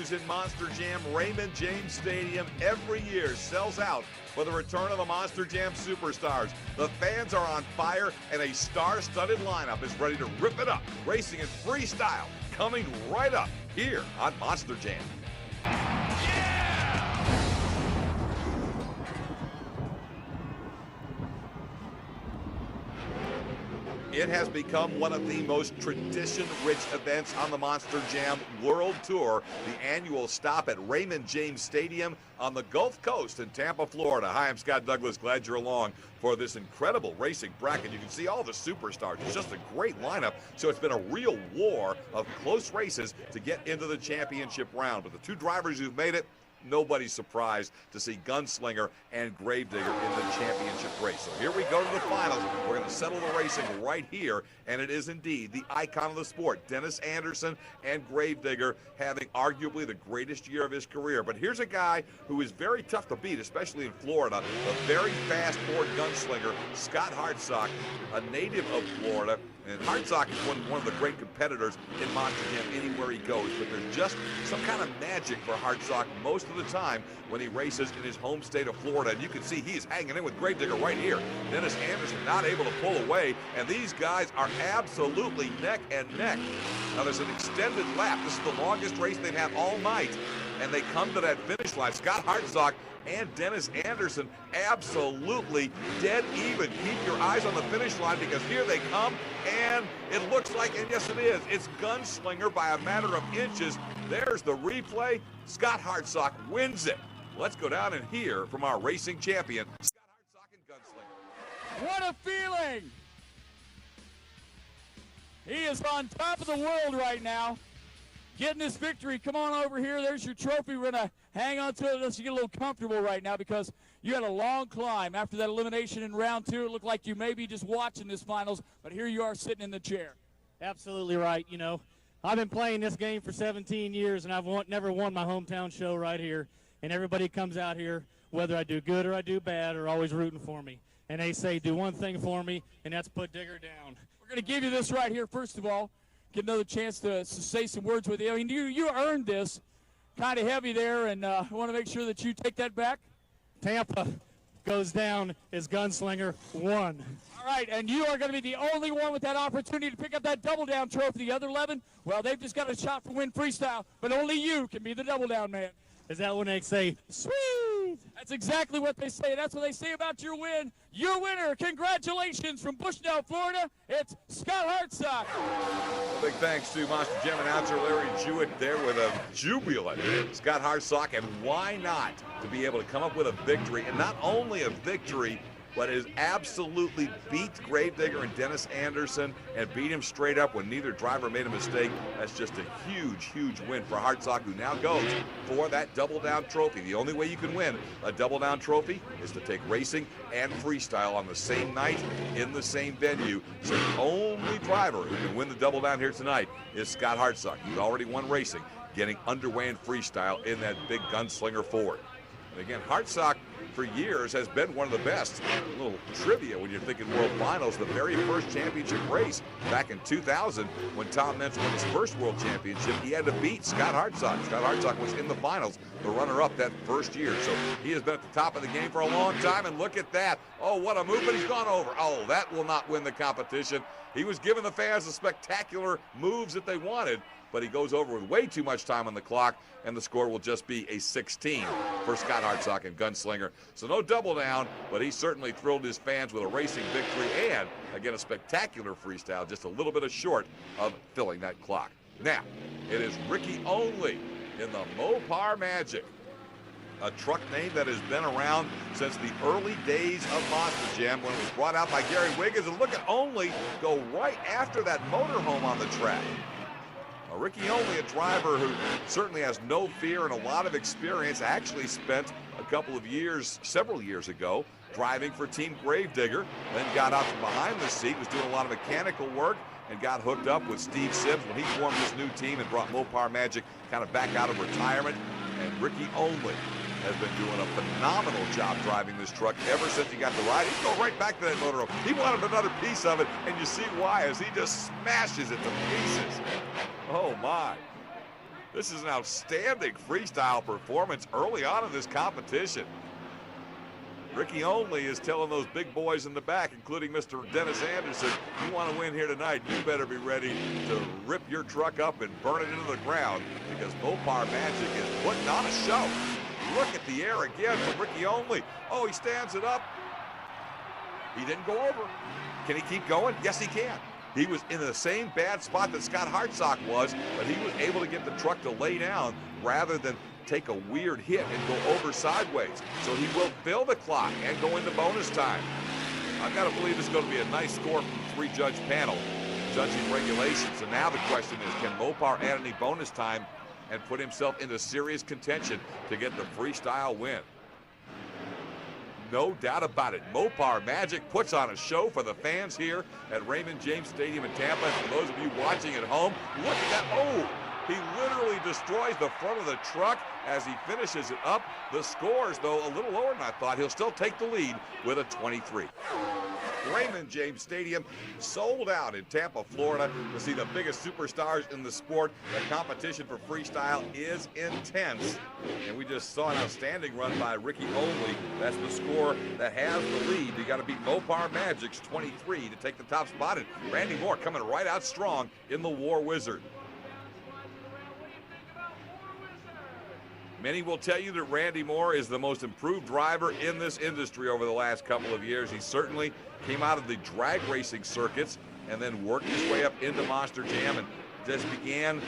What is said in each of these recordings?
venues in Monster Jam, Raymond James Stadium every year sells out for the return of the Monster Jam superstars. The fans are on fire, and a star-studded lineup is ready to rip it up. Racing and freestyle coming right up here on Monster Jam. It has become one of the most tradition-rich events on the Monster Jam World Tour, the annual stop at Raymond James Stadium on the Gulf Coast in Tampa, Florida. Hi, I'm Scott Douglas. Glad you're along for this incredible racing bracket. You can see all the superstars. It's just a great lineup, so it's been a real war of close races to get into the championship round. But the two drivers who've made it, nobody's surprised to see Gunslinger and Gravedigger in the championship race. So here we go to the finals. We're going to settle the racing right here, and it is indeed the icon of the sport, Dennis Anderson and Gravedigger, having arguably the greatest year of his career. But here's a guy who is very tough to beat, especially in Florida, a very fast Ford gunslinger, Scott Hartsock, a native of Florida. And Hartsock is one of the great competitors in Monster Jam anywhere he goes, but there's just some kind of magic for Hartsock most of the time when he races in his home state of Florida. And you can see he is hanging in with Gravedigger right here. Dennis Anderson not able to pull away, and these guys are absolutely neck and neck. Now there's an extended lap. This is the longest race they've had all night, and they come to that finish line. Scott Hartsock and Dennis Anderson absolutely dead even. Keep your eyes on the finish line, because here they come, and it looks like, and yes it is, it's Gunslinger by a matter of inches. There's the replay. Scott Hartsock wins it. Let's go down and hear from our racing champion, Scott Hartsock and Gunslinger. What a feeling! He is on top of the world right now, getting this victory. Come on over here. There's your trophy. We're going to hang on to it. Let's get a little comfortable right now, because you had a long climb. After that elimination in round 2, it looked like you may be just watching this finals, but here you are sitting in the chair. Absolutely right. You know, I've been playing this game for 17 years, and I've never won my hometown show right here. And everybody comes out here, whether I do good or I do bad, are always rooting for me. And they say, do one thing for me, and that's put Digger down. We're going to give you this right here, first of all. Get another chance to say some words with you. I mean, you earned this. Kind of heavy there, and I want to make sure that you take that back. Tampa goes down as Gunslinger 1. All right, and you are going to be the only one with that opportunity to pick up that double down trophy. The other 11, well, they've just got a shot for win freestyle, but only you can be the double down man. Is that when they say, sweet? That's exactly what they say. That's what they say about your win. Your winner, congratulations from Bushnell, Florida. It's Scott Hartsock. Big thanks to Monster Jam announcer Larry Jewett there with a jubilant Scott Hartsock, and why not to be able to come up with a victory, and not only a victory, but has absolutely beat Gravedigger and Dennis Anderson and beat him straight up when neither driver made a mistake. That's just a huge, huge win for Hartsock, who now goes for that double down trophy. The only way you can win a double down trophy is to take racing and freestyle on the same night in the same venue. So the only driver who can win the double down here tonight is Scott Hartsock. He's already won racing, getting underway in freestyle in that big Gunslinger Ford. And again, Hartsock for years has been one of the best. A little trivia when you're thinking World Finals, the very first championship race back in 2000 when Tom Meents won his first World Championship, he had to beat Scott Hartsock. Scott Hartsock was in the finals, the runner-up that first year. So he has been at the top of the game for a long time, and look at that. Oh, what a move, but he's gone over. Oh, that will not win the competition. He was giving the fans the spectacular moves that they wanted, but he goes over with way too much time on the clock, and the score will just be a 16 for Scott Hartsock and Gunslinger. So no double down, but he certainly thrilled his fans with a racing victory and, again, a spectacular freestyle, just a little bit short of filling that clock. Now, it is Ricky Only in the Mopar Magic, a truck name that has been around since the early days of Monster Jam when it was brought out by Gary Wiggins. And look at Only go right after that motorhome on the track. Ricky Only, a driver who certainly has no fear and a lot of experience, actually spent a couple of years, several years ago, driving for Team Gravedigger, then got out from behind the seat, was doing a lot of mechanical work, and got hooked up with Steve Sims when he formed his new team and brought Mopar Magic kind of back out of retirement. And Ricky Only has been doing a phenomenal job driving this truck ever since he got the ride. He'd go right back to that motorhome. He wanted another piece of it, and you see why, as he just smashes it to pieces. Oh, my. This is an outstanding freestyle performance early on in this competition. Ricky Only is telling those big boys in the back, including Mr. Dennis Anderson, you want to win here tonight, you better be ready to rip your truck up and burn it into the ground, because Mopar Magic is putting on a show. Look at the air again from Ricky Only. Oh, he stands it up. He didn't go over. Can he keep going? Yes, he can. He was in the same bad spot that Scott Hartsock was, but he was able to get the truck to lay down rather than take a weird hit and go over sideways. So he will fill the clock and go into bonus time. I've got to believe it's going to be a nice score from the three-judge panel judging regulations. So now the question is, can Mopar add any bonus time and put himself into serious contention to get the freestyle win? No doubt about it. Mopar Magic puts on a show for the fans here at Raymond James Stadium in Tampa. And for those of you watching at home, look at that. Oh, he literally destroys the front of the truck as he finishes it up. The scores, though, a little lower than I thought. He'll still take the lead with a 23. Raymond James Stadium sold out in Tampa, Florida to see the biggest superstars in the sport. The competition for freestyle is intense. And we just saw an outstanding run by Ricky Only. That's the score that has the lead. You got to beat Mopar Magic's 23 to take the top spot. And Randy Moore coming right out strong in the War Wizard. Many will tell you that Randy Moore is the most improved driver in this industry over the last couple of years. He certainly came out of the drag racing circuits and then worked his way up into Monster Jam and just began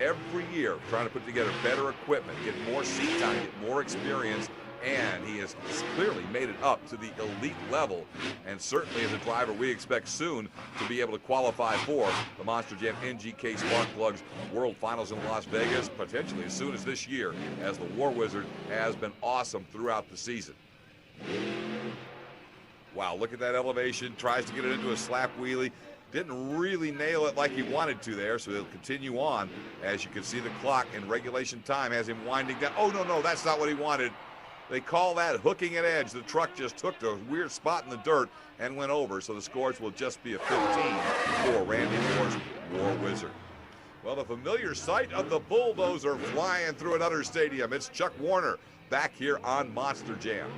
every year trying to put together better equipment, get more seat time, get more experience, and he has clearly made it up to the elite level. And certainly as a driver, we expect soon to be able to qualify for the Monster Jam NGK Spark Plugs World Finals in Las Vegas, potentially as soon as this year, as the War Wizard has been awesome throughout the season. Wow, look at that elevation. Tries to get it into a slap wheelie. Didn't really nail it like he wanted to there, so he'll continue on. As you can see, the clock in regulation time has him winding down. Oh, no, that's not what he wanted. They call that hooking an edge. The truck just took a weird spot in the dirt and went over, so the scores will just be a 15 for Randy Moore's War Wizard. Well, the familiar sight of the bulldozer flying through another stadium. It's Chuck Warner back here on Monster Jam.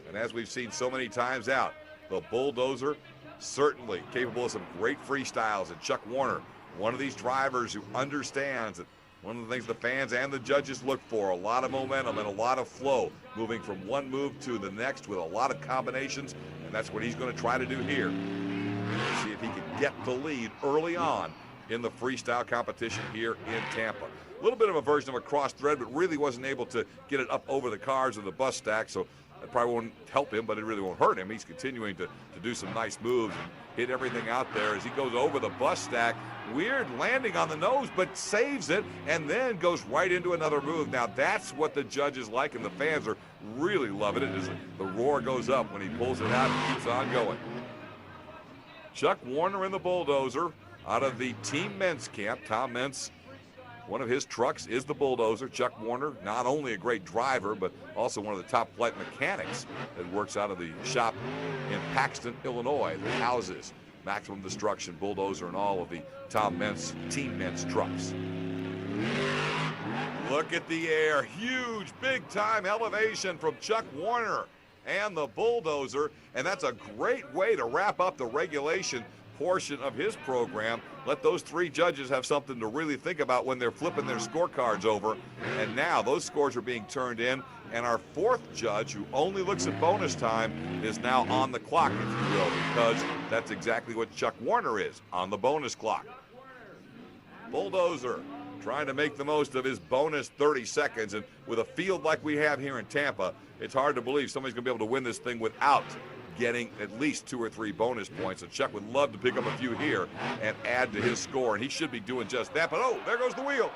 And as we've seen so many times out, the bulldozer certainly capable of some great freestyles. And Chuck Warner, one of these drivers who understands that one of the things the fans and the judges look for, a lot of momentum and a lot of flow, moving from one move to the next with a lot of combinations, and that's what he's going to try to do here. See if he can get the lead early on in the freestyle competition here in Tampa. A little bit of a version of a cross thread, but really wasn't able to get it up over the cars or the bus stack, so that probably won't help him, but it really won't hurt him. He's continuing to do some nice moves and hit everything out there as he goes over the bus stack. Weird landing on the nose, but saves it and then goes right into another move. Now that's what the judges like, and the fans are really loving it as the roar goes up when he pulls it out and keeps on going. Chuck Warner in the bulldozer out of the Team Mentz camp. Tom Mentz, one of his trucks is the bulldozer. Chuck Warner, not only a great driver, but also one of the top flight mechanics that works out of the shop in Paxton, Illinois, that houses Maximum Destruction, bulldozer, and all of the Tom Mentz, Team Mentz trucks. Look at the air. Huge, big-time elevation from Chuck Warner and the bulldozer, and that's a great way to wrap up the regulation portion of his program. Let those three judges have something to really think about when they're flipping their scorecards over. And now those scores are being turned in, and our fourth judge, who only looks at bonus time, is now on the clock, if you will, because that's exactly what Chuck Warner is, on the bonus clock. Bulldozer trying to make the most of his bonus 30 seconds, and with a field like we have here in Tampa, it's hard to believe somebody's going to be able to win this thing without getting at least 2 or 3 bonus points. And Chuck would love to pick up a few here and add to his score, and he should be doing just that. But oh, there goes the wheel.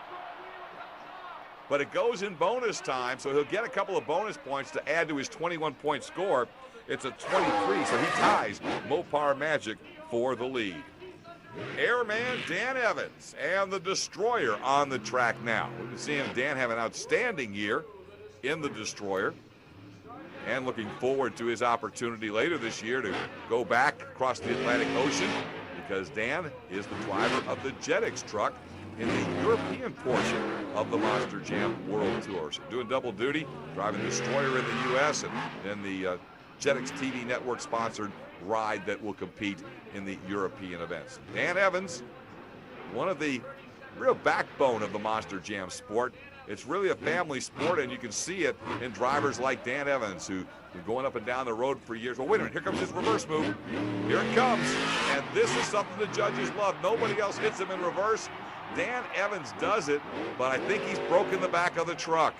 But it goes in bonus time, so he'll get a couple of bonus points to add to his 21-point score. It's a 23, so he ties Mopar Magic for the lead. Airman Dan Evans and the Destroyer on the track now. We've been seeing Dan have an outstanding year in the Destroyer, and looking forward to his opportunity later this year to go back across the Atlantic Ocean, because Dan is the driver of the Jetix truck in the European portion of the Monster Jam World Tour. So doing double duty, driving the Destroyer in the U.S. and then the Jetix TV network sponsored ride that will compete in the European events. Dan Evans, one of the real backbone of the Monster Jam sport. It's really a family sport, and you can see it in drivers like Dan Evans, who've been going up and down the road for years. Well, wait a minute, here comes his reverse move. Here it comes, and this is something the judges love. Nobody else hits him in reverse. Dan Evans does it, but I think he's broken the back of the truck.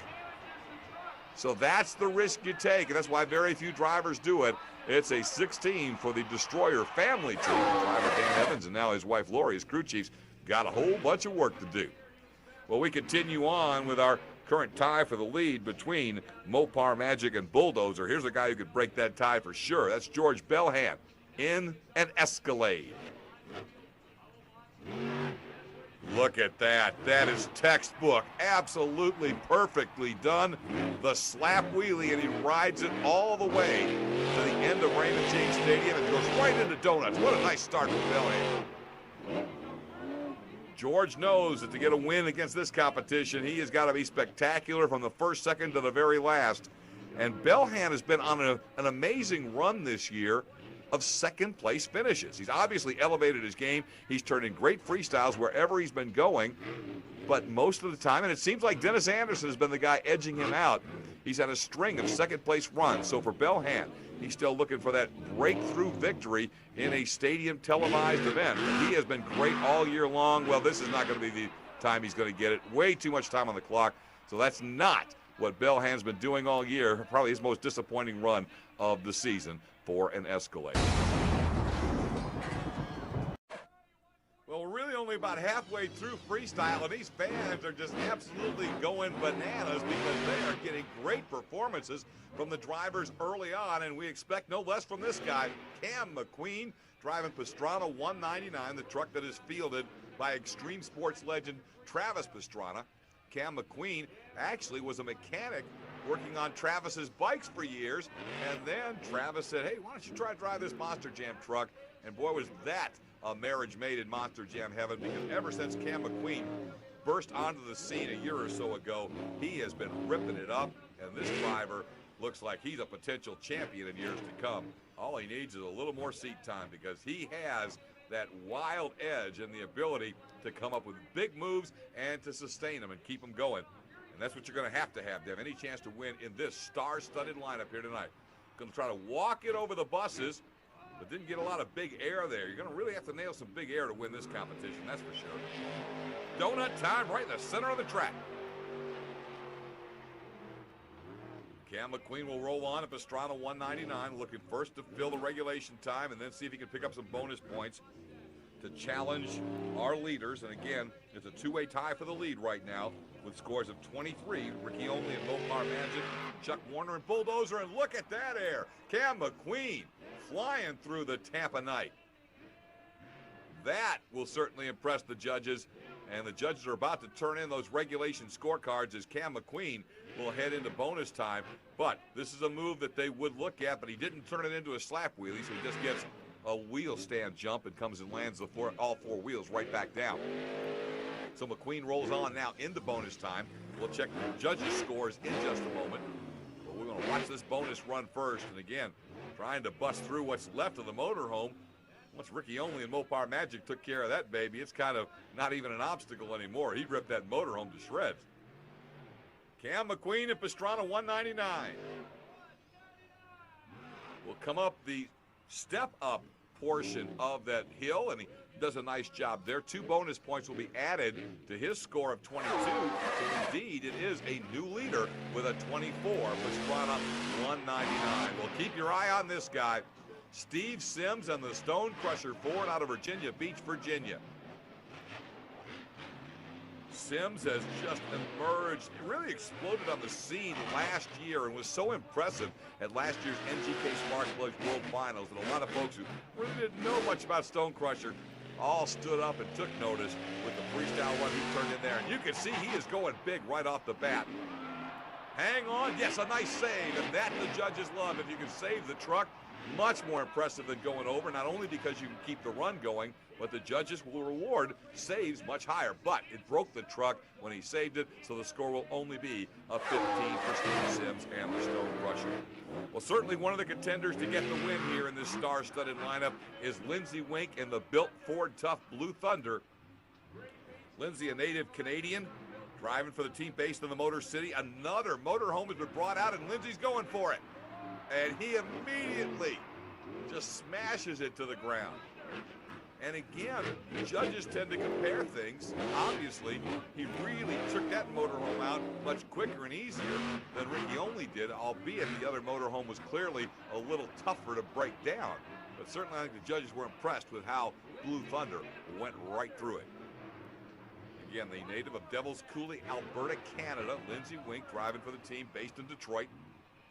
So that's the risk you take, and that's why very few drivers do it. It's a 16 for the Destroyer family team. Driver Dan Evans and now his wife Lori, his crew chiefs, got a whole bunch of work to do. Well, we continue on with our current tie for the lead between Mopar Magic and Bulldozer. Here's a guy who could break that tie for sure. That's George Belhan in an Escalade. Look at that. That is textbook. Absolutely perfectly done. The slap wheelie, and he rides it all the way to the end of Raymond James Stadium and goes right into donuts. What a nice start for Belhan. George knows that to get a win against this competition, he has got to be spectacular from the first second to the very last. And Belhan has been on an amazing run this year of second place finishes. He's obviously elevated his game. He's turned in great freestyles wherever he's been going. But most of the time, and it seems like Dennis Anderson has been the guy edging him out, he's had a string of second place runs. So for Belhan, he's still looking for that breakthrough victory in a stadium televised event. He has been great all year long. Well, this is not going to be the time he's going to get it. Way too much time on the clock. So that's not what Belhan's been doing all year. Probably his most disappointing run of the season for an Escalade. Well, we're really only about halfway through freestyle, and these fans are just absolutely going bananas because they are getting great performances from the drivers early on, and we expect no less from this guy, Cam McQueen, driving Pastrana 199, the truck that is fielded by extreme sports legend Travis Pastrana. Cam McQueen actually was a mechanic working on Travis's bikes for years, and then Travis said, hey, why don't you try to drive this Monster Jam truck? And boy, was that a marriage made in Monster Jam heaven, because ever since Cam McQueen burst onto the scene a year or so ago, he has been ripping it up, and this driver looks like he's a potential champion in years to come. All he needs is a little more seat time, because he has that wild edge and the ability to come up with big moves and to sustain them and keep them going. And that's what you're going to have have any chance to win in this star-studded lineup here tonight. Going to try to walk it over the buses, but didn't get a lot of big air there. You're going to really have to nail some big air to win this competition, that's for sure. Donut time right in the center of the track. Cam McQueen will roll on at Pastrana 199, looking first to fill the regulation time and then see if he can pick up some bonus points to challenge our leaders. And again, it's a two-way tie for the lead right now with scores of 23. Ricky Only and Mopar Magic, Chuck Warner and Bulldozer, and look at that air. Cam McQueen flying through the Tampa night. That will certainly impress the judges, and the judges are about to turn in those regulation scorecards as Cam McQueen will head into bonus time. But this is a move that they would look at, but he didn't turn it into a slap wheelie, so he just gets a wheel stand jump and comes and lands all four wheels right back down. So McQueen rolls on now into bonus time. We'll check the judges' scores in just a moment. But we're going to watch this bonus run first. And again, trying to bust through what's left of the motorhome. Once Ricky Only and Mopar Magic took care of that baby, it's kind of not even an obstacle anymore. He ripped that motorhome to shreds. Cam McQueen and Pastrana 199. Will come up the step-up portion of that hill, and he does a nice job there. 2 bonus points will be added to his score of 22. So indeed, it is a new leader with a 24. Pastrana 199. Well, keep your eye on this guy. Steve Sims and the Stone Crusher Ford out of Virginia Beach, Virginia. Sims has just emerged, really exploded on the scene last year and was so impressive at last year's NGK Spark Plugs World Finals that a lot of folks who really didn't know much about Stone Crusher all stood up and took notice with the freestyle run he turned in there. And you can see he is going big right off the bat. Hang on, yes, a nice save, and that the judges love. If you can save the truck, Much more impressive than going over, not only because you can keep the run going, but the judges will reward saves much higher. But it broke the truck when he saved it, so the score will only be a 15 for Steve Sims and the Stone Crusher. Well, certainly one of the contenders to get the win here in this star-studded lineup is Lindsey Wink in the built Ford Tough Blue Thunder. Lindsey, a native Canadian, driving for the team based in the Motor City. Another motorhome has been brought out, and Lindsey's going for it. And he immediately just smashes it to the ground. And again, judges tend to compare things. Obviously, he really took that motorhome out much quicker and easier than Ricky Only did, albeit the other motorhome was clearly a little tougher to break down. But certainly I think the judges were impressed with how Blue Thunder went right through it. Again, the native of Devils Coulee, Alberta, Canada, Lindsey Wink driving for the team based in Detroit,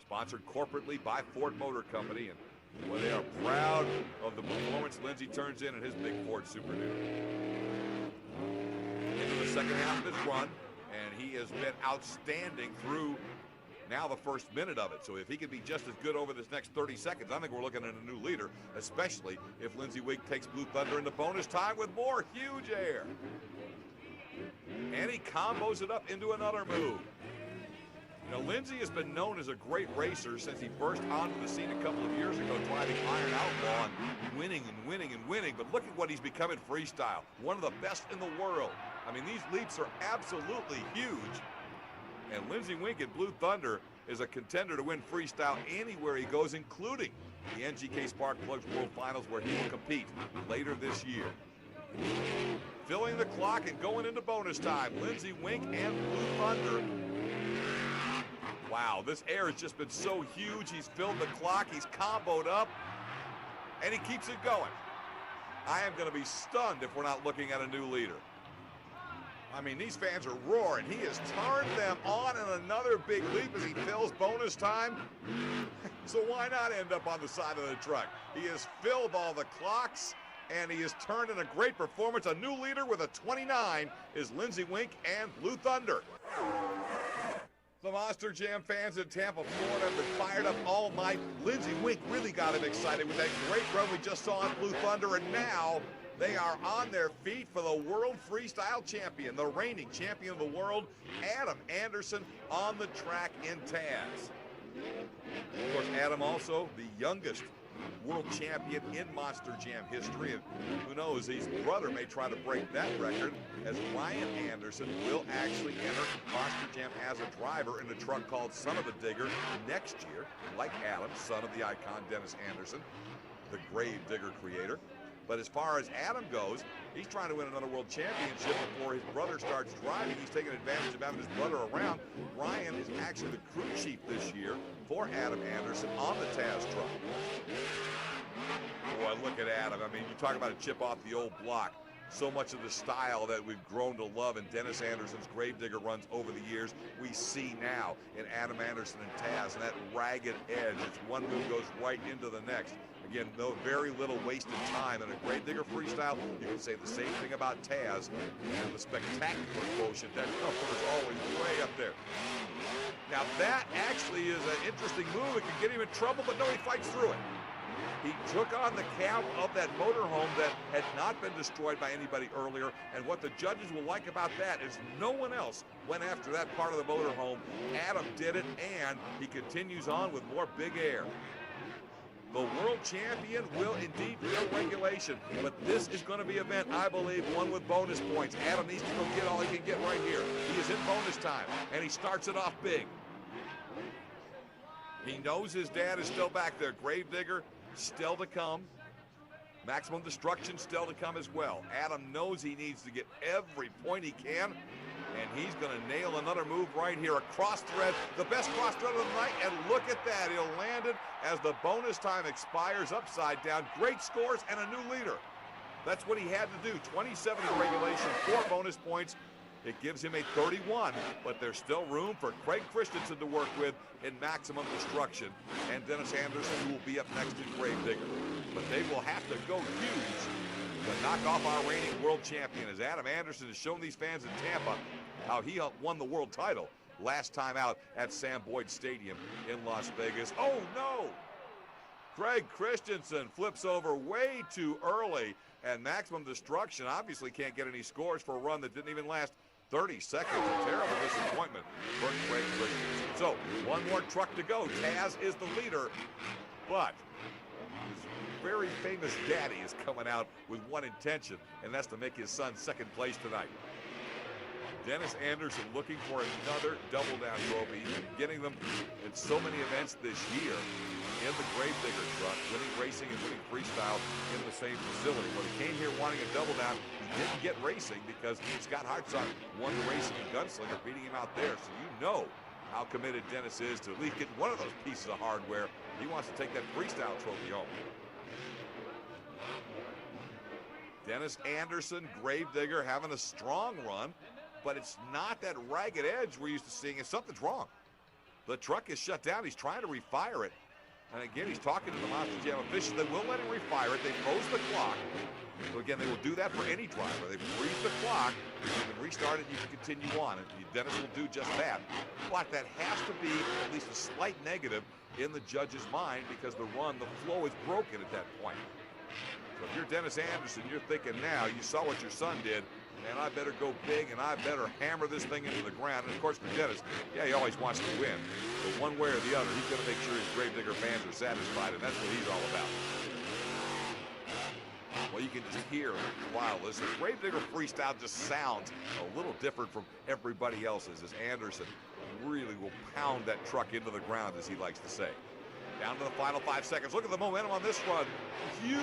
sponsored corporately by Ford Motor Company, and well, they are proud of the performance Lindsey turns in his big Ford Super Duty. Into the second half of his run, and he has been outstanding through now the first minute of it. So if he can be just as good over this next 30 seconds, I think we're looking at a new leader, especially if Lindsey Wink takes Blue Thunder into bonus time with more huge air. And he combos it up into another move. You know, Lindsey has been known as a great racer since he burst onto the scene a couple of years ago, driving Iron Outlaw and winning and winning and winning. But look at what he's become in freestyle. One of the best in the world. I mean, these leaps are absolutely huge. And Lindsey Wink at Blue Thunder is a contender to win freestyle anywhere he goes, including the NGK Spark Plugs World Finals, where he will compete later this year. Filling the clock and going into bonus time, Lindsey Wink and Blue Thunder. Wow, this air has just been so huge. He's filled the clock, he's comboed up, and he keeps it going. I am going to be stunned if we're not looking at a new leader. I mean, these fans are roaring. He has turned them on in another big leap as he fills bonus time. So why not end up on the side of the truck? He has filled all the clocks, and he has turned in a great performance. A new leader with a 29 is Lindsey Wink and Blue Thunder. The Monster Jam fans in Tampa, Florida have been fired up all night. Lindsey Wink really got him excited with that great run we just saw on Blue Thunder, and now they are on their feet for the World Freestyle Champion, the reigning champion of the world, Adam Anderson, on the track in Taz. Of course, Adam also the youngest world champion in Monster Jam history, and who knows, his brother may try to break that record, as Ryan Anderson will actually enter Monster Jam as a driver in a truck called Son of a Digger next year, like Adam, son of the icon Dennis Anderson, the Grave Digger creator. But as far as Adam goes, he's trying to win another world championship before his brother starts driving. He's taking advantage of having his brother around. Ryan is actually the crew chief this year for Adam Anderson on the Taz truck. Boy, look at Adam. I mean, you talk about a chip off the old block. So much of the style that we've grown to love in Dennis Anderson's Gravedigger runs over the years, we see now in Adam Anderson and Taz, and that ragged edge. It's one move goes right into the next. Again, no, very little wasted time in a Gravedigger freestyle. You can say the same thing about Taz, and the spectacular quotient. That number is always way up there. Now that actually is an interesting move. It can get him in trouble, but no, he fights through it. He took on the cab of that motorhome that had not been destroyed by anybody earlier, and what the judges will like about that is no one else went after that part of the motorhome. Adam did it, and he continues on with more big air. The world champion will indeed be a regulation, but this is going to be an event, I believe, one with bonus points. Adam needs to go get all he can get right here. He is in bonus time, and he starts it off big. He knows his dad is still back there. Gravedigger still to come. Maximum Destruction still to come as well. Adam knows he needs to get every point he can, and he's going to nail another move right here. A cross thread, the best cross thread of the night, and look at that. He'll land it as the bonus time expires upside down. Great scores and a new leader. That's what he had to do. 27 in regulation, 4 bonus points. It gives him a 31, but there's still room for Craig Christensen to work with in Maximum Destruction, and Dennis Anderson, who will be up next in Gravedigger. But they will have to go huge to knock off our reigning world champion, as Adam Anderson has shown these fans in Tampa how he won the world title last time out at Sam Boyd Stadium in Las Vegas. Oh no! Craig Christensen flips over way too early, and Maximum Destruction obviously can't get any scores for a run that didn't even last 30 seconds. A terrible disappointment for Craig Christensen. So, one more truck to go. Taz is the leader, but his very famous daddy is coming out with one intention, and that's to make his son second place tonight. Dennis Anderson looking for another double down trophy. He's been getting them in so many events this year in the Gravedigger truck, winning racing and winning freestyle in the same facility. When he came here wanting a double down, he didn't get racing because Scott Hartsock won the racing and gunslinger, beating him out there. So you know how committed Dennis is to at least get one of those pieces of hardware. He wants to take that freestyle trophy home. Dennis Anderson, Gravedigger, having a strong run, but it's not that ragged edge we're used to seeing. And something's wrong. The truck is shut down. He's trying to refire it. And again, he's talking to the Monster Jam officials. They will let him refire it. They froze the clock. So again, they will do that for any driver. They freeze the clock. You can restart it. You can continue on. And Dennis will do just that. But that has to be at least a slight negative in the judge's mind because the flow is broken at that point. So if you're Dennis Anderson, you're thinking now, you saw what your son did, and I better go big and I better hammer this thing into the ground. And of course for Dennis, yeah, he always wants to win. But one way or the other, he's going to make sure his Gravedigger fans are satisfied, and that's what he's all about. Well, you can just hear while this Gravedigger freestyle just sounds a little different from everybody else's, as Anderson really will pound that truck into the ground, as he likes to say. Down to the final 5 seconds. Look at the momentum on this run. Huge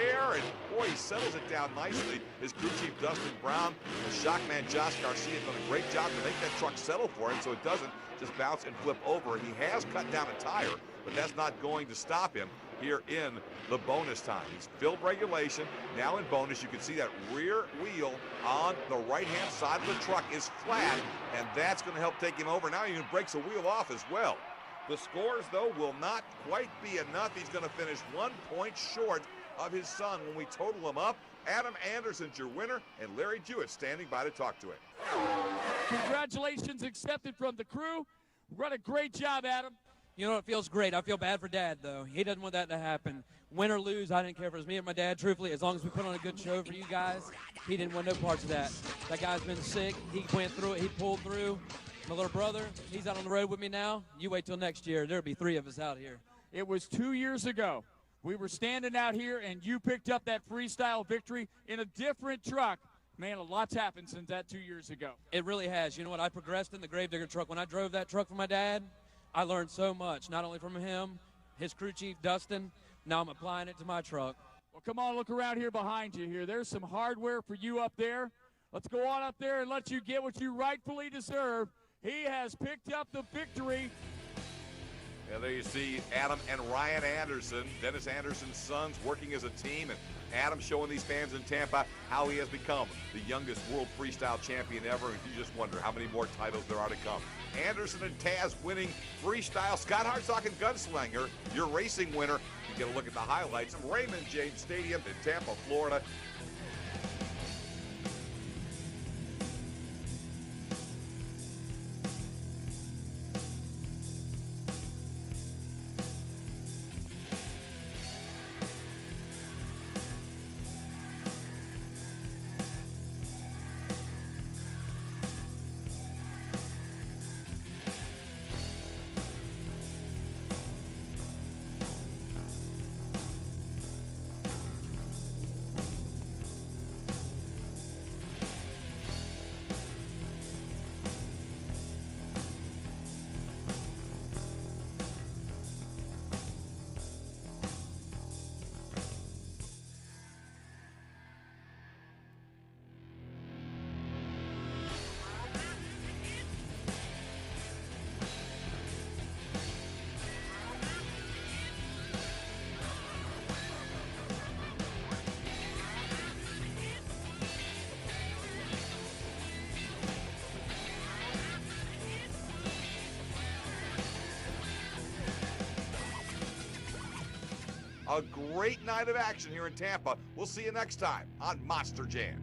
air, and boy, he settles it down nicely. His crew chief, Dustin Brown, and Shockman Josh Garcia have done a great job to make that truck settle for him so it doesn't just bounce and flip over. He has cut down a tire, but that's not going to stop him here in the bonus time. He's filled regulation. Now in bonus, you can see that rear wheel on the right-hand side of the truck is flat, and that's going to help take him over. Now he even breaks a wheel off as well. The scores, though, will not quite be enough. He's going to finish 1 point short of his son when we total them up. Adam Anderson's your winner, and Larry Jewett standing by to talk to him. Congratulations accepted from the crew. What a great job, Adam. You know, it feels great. I feel bad for Dad, though. He doesn't want that to happen. Win or lose, I didn't care if it was me or my dad, truthfully. As long as we put on a good show for you guys, he didn't want no parts of that. That guy's been sick. He went through it. He pulled through. My little brother, he's out on the road with me now. You wait till next year. There'll be 3 of us out here. It was 2 years ago. We were standing out here, and you picked up that freestyle victory in a different truck. Man, a lot's happened since that 2 years ago. It really has. You know what? I progressed in the Gravedigger truck. When I drove that truck for my dad, I learned so much, not only from him, his crew chief, Dustin. Now I'm applying it to my truck. Well, come on, look around here behind you here. There's some hardware for you up there. Let's go on up there and let you get what you rightfully deserve. He has picked up the victory. And there you see Adam and Ryan Anderson, Dennis Anderson's sons, working as a team, and Adam showing these fans in Tampa how he has become the youngest world freestyle champion ever, and you just wonder how many more titles there are to come. Anderson and Taz winning freestyle. Scott Hartsock and Gunslinger, your racing winner. You get a look at the highlights of Raymond James Stadium in Tampa, Florida. A great night of action here in Tampa. We'll see you next time on Monster Jam.